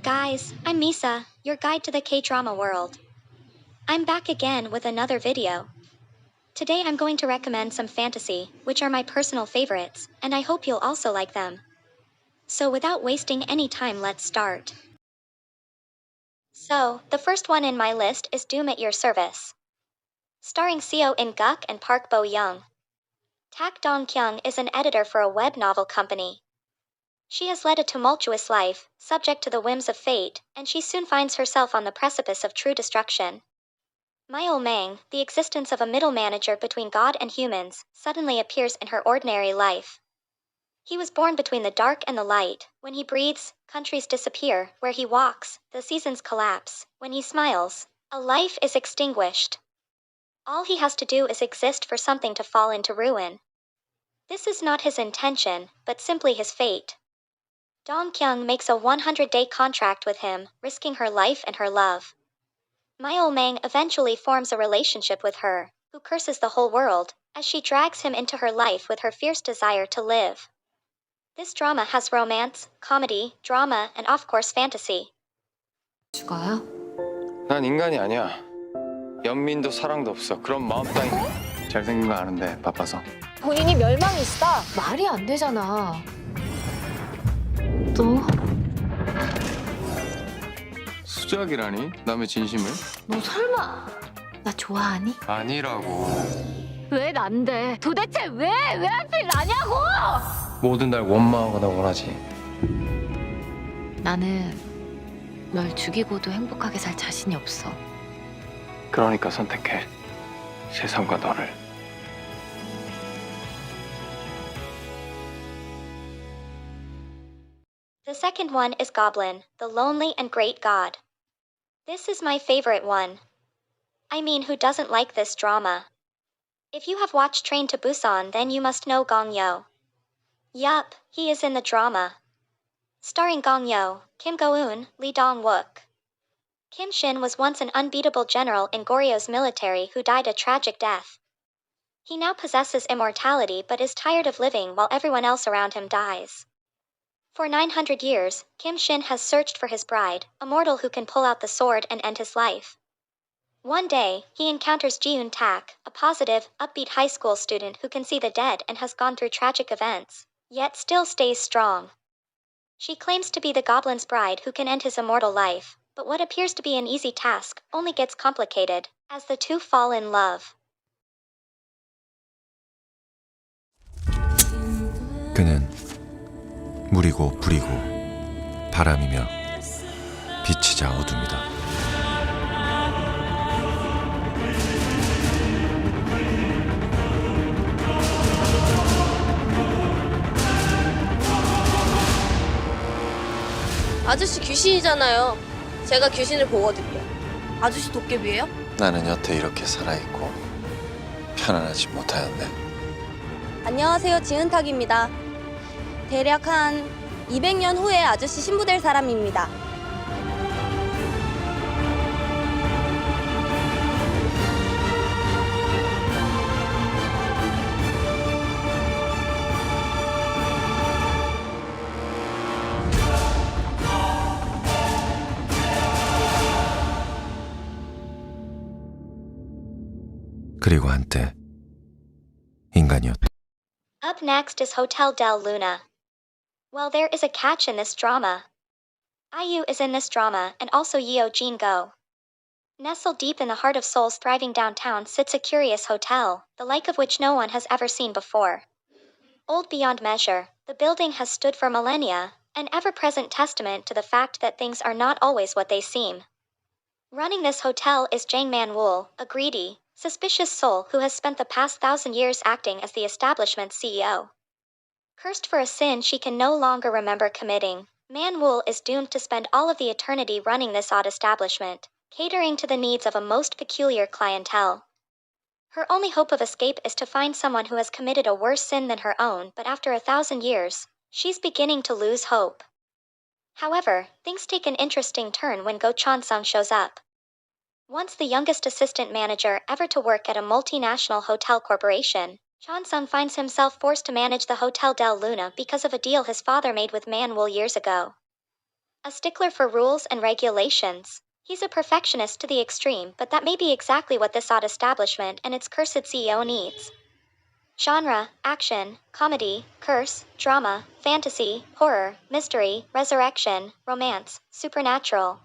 guys, I'm Misa, your guide to the K-drama world. I'm back again with another video. Today I'm going to recommend some fantasy, which are my personal favorites, and I hope you'll also like them. So without wasting any time, let's start. So, the first one in my list is Doom at Your Service. Starring Seo In-guk and Park Bo-young. Tak Dong-kyung is an editor for a web novel company. She has led a tumultuous life, subject to the whims of fate, and she soon finds herself on the precipice of true destruction. Myo Mang, the existence of a middle manager between God and humans, suddenly appears in her ordinary life. He was born between the dark and the light. When he breathes, countries disappear. Where he walks, the seasons collapse. When he smiles, a life is extinguished. All he has to do is exist for something to fall into ruin. This is not his intention, but simply his fate. Dong-kyung makes a 100-day contract with him, risking her life and her love. Myo Mang eventually forms a relationship with her, who curses the whole world, as she drags him into her life with her fierce desire to live. This drama has romance, comedy, drama, and of course fantasy. 죽어요? 난 인간이 아니야. 연민도 사랑도 없어. 그런 마음 따위. 잘생긴 거 아는데 바빠서. 본인이 멸망이시다. 말이 안 되잖아. 또? 수작이라니? 남의 진심을? 너 설마 나 좋아하니? 아니라고. 왜 난데? 도대체 왜 하필 나냐고! 모든 날 원망하거나 원하지. 나는 널 죽이고도 행복하게 살 자신이 없어. 그러니까 선택해. 세상과 너를. The second one is Goblin, the Lonely and Great God. This is my favorite one. I mean, who doesn't like this drama? If you have watched Train to Busan, then you must know Gong Yoo. Yup, he is in the drama. Starring Gong Yoo, Kim Go-eun, Lee Dong-wook. Kim Shin was once an unbeatable general in Goryeo military who died a tragic death. He now possesses immortality but is tired of living while everyone else around him dies. For 900 years, Kim Shin has searched for his bride, a mortal who can pull out the sword and end his life. One day, he encounters Ji-eun Tak, a positive, upbeat high school student who can see the dead and has gone through tragic events, yet still stays strong. She claims to be the goblin's bride who can end his immortal life, but what appears to be an easy task only gets complicated as the two fall in love. 그는 물이고 불이고 바람이며 빛이자 어둠이다. 아저씨 귀신이잖아요. 제가 귀신을 보거든요. 아저씨 도깨비예요? 나는 여태 이렇게 살아있고 편안하지 못하였네. 안녕하세요, 지은탁입니다. 대략 한 200년 후에 아저씨 신부 될 사람입니다. 그리고 한때 인간이었다. Up next is Hotel del Luna. Well, there is a catch in this drama. IU is in this drama, and also Yeo Jin-go. Nestled deep in the heart of Seoul's thriving downtown sits a curious hotel, the like of which no one has ever seen before. Old beyond measure, the building has stood for millennia, an ever-present testament to the fact that things are not always what they seem. Running this hotel is Jang Man-wool, a greedy, suspicious soul who has spent the past 1,000 years acting as the establishment's CEO. Cursed for a sin she can no longer remember committing, Man-wool is doomed to spend all of the eternity running this odd establishment, catering to the needs of a most peculiar clientele. Her only hope of escape is to find someone who has committed a worse sin than her own, but after 1,000 years, she's beginning to lose hope. However, things take an interesting turn when Go Chon-sung shows up. Once the youngest assistant manager ever to work at a multinational hotel corporation, Chon-sung finds himself forced to manage the Hotel del Luna because of a deal his father made with Man-wool years ago. A stickler for rules and regulations. He's a perfectionist to the extreme, but that may be exactly what this odd establishment and its cursed CEO needs. Genre: action, comedy, curse, drama, fantasy, horror, mystery, resurrection, romance, supernatural.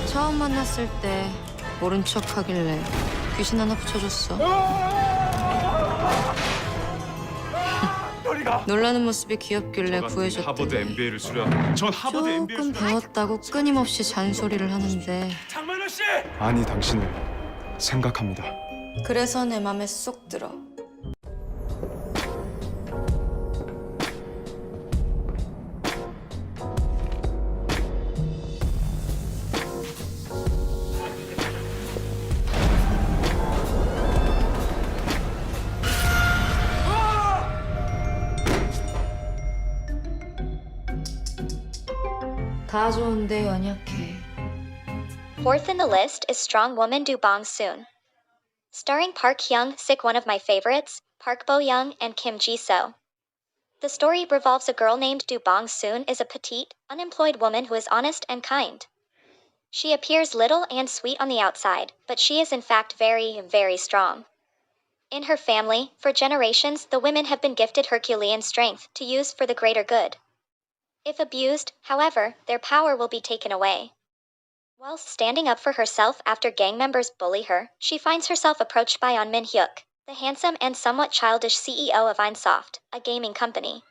처음 만났을 때 모른 척 하길래 귀신 하나 붙여줬어. 놀라는 모습이 귀엽길래 구해줬대. 하버드 MBA를 수료한 전 하버드 MBA를 조금 배웠다고 끊임없이 잔소리를 하는데 장만호 씨! 많이 당신을 생각합니다. 그래서 내 맘에 쏙 들어. 다 좋은데 연약해. Fourth in the list is strong woman Do Bong-soon. Starring Park Hyung-sik, one of my favorites, Park Bo-young, and Kim Ji-soo. The story revolves a girl named Do Bong-soon is a petite, unemployed woman who is honest and kind. She appears little and sweet on the outside, but she is in fact very, very strong. In her family, for generations, the women have been gifted Herculean strength to use for the greater good. If abused, however, their power will be taken away. Whilst standing up for herself after gang members bully her, she finds herself approached by Ahn Min-hyuk, the handsome and somewhat childish CEO of Ironsoft, a gaming company.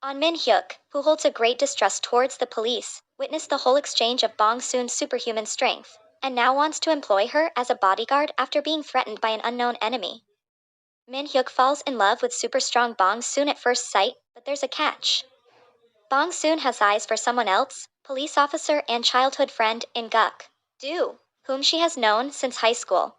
Ahn Min-hyuk, who holds a great distrust towards the police, witnessed the whole exchange of Bong-soon's superhuman strength, and now wants to employ her as a bodyguard after being threatened by an unknown enemy. Min-hyuk falls in love with super strong Bong-soon at first sight, but there's a catch. Bong-soon has eyes for someone else, police officer and childhood friend In-guk Do, whom she has known since high school.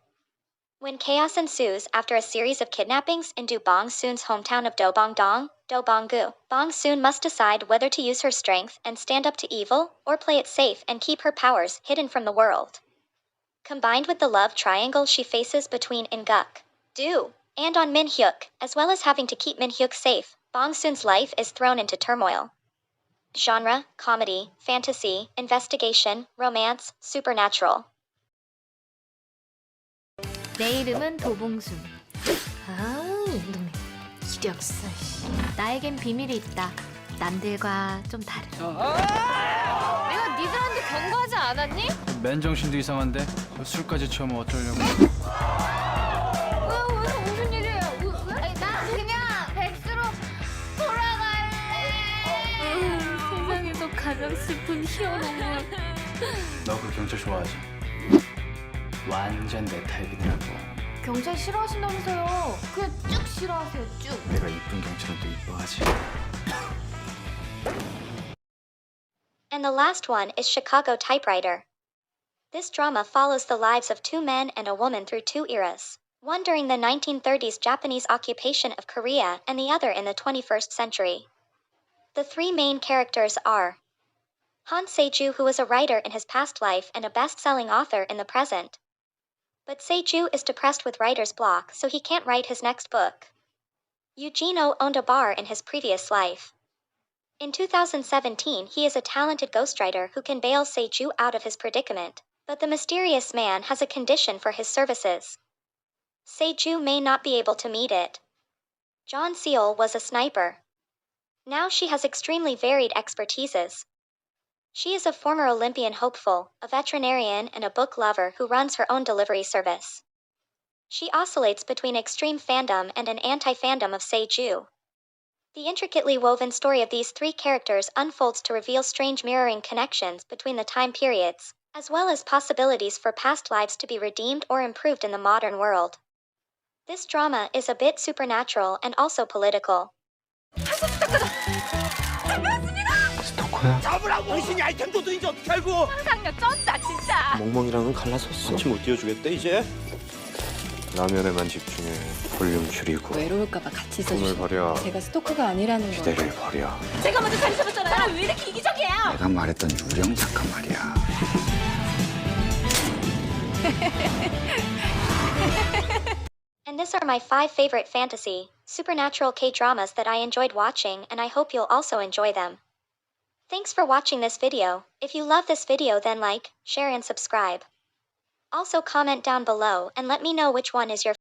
When chaos ensues after a series of kidnappings in Do Bong-soon's hometown of Dobong-dong, Dobong-gu, Bong-soon must decide whether to use her strength and stand up to evil, or play it safe and keep her powers hidden from the world. Combined with the love triangle she faces between In-guk Do and Ahn Min-hyuk, as well as having to keep Min-hyuk safe, Bong-soon's life is thrown into turmoil. Genre: comedy, fantasy, investigation, romance, supernatural. 내 이름은 도봉순. 아, 이놈의 기력사. 나에겐 비밀이 있다. 남들과 좀 다른. 내가 니들한테 경고하지 않았니? 맨정신도 이상한데 술까지 취하면 어쩌려고. 왜 무슨 일이에요? 왜? 나 그냥 백수로 돌아갈래. 세상에서 가장 슬픈 희어놈은. 너 그 경찰 좋아하지? 완전 내 타입이더라고. 경찰 싫어하신다면서요? 그냥 쭉 싫어하세요, 쭉. 내가 이쁜 경찰은 또 이뻐하지. And the last one is Chicago Typewriter. This drama follows the lives of two men and a woman through two eras, one during the 1930s Japanese occupation of Korea and the other in the 21st century. The three main characters are Han Se-ju, who was a writer in his past life and a best-selling author in the present. But Se-ju is depressed with writer's block, so he can't write his next book. Eugene owned a bar in his previous life. In 2017, he is a talented ghostwriter who can bail Se-ju out of his predicament, but the mysterious man has a condition for his services. Se-ju may not be able to meet it. John Seol was a sniper. Now she has extremely varied expertises. She is a former Olympian hopeful, a veterinarian, and a book lover who runs her own delivery service. She oscillates between extreme fandom and an anti-fandom of Se-ju. The intricately woven story of these three characters unfolds to reveal strange mirroring connections between the time periods, as well as possibilities for past lives to be redeemed or improved in the modern world. This drama is a bit supernatural and also political. 스토커야? 당신이 아이템 도둑인지 어떻게 알고? 상상력 쩐다, 진짜. 멍멍이랑은 갈라섰어. 같이 못 뛰어주겠대 이제? 라면에만 집중해. 볼륨 줄이고. 외로울까봐 같이 돈을 있어주세요. 버려. 제가 스토커가 아니라는 거. 기대를 버려. 제가 먼저 자리 잡았잖아요. 나는 왜 이렇게 이기적이에요? 내가 말했던 유령 작가 말이야. And these are my 5 favorite fantasy, supernatural K-dramas that I enjoyed watching, and I hope you'll also enjoy them. Thanks for watching this video. If you love this video then like, share and subscribe. Also comment down below and let me know which one is your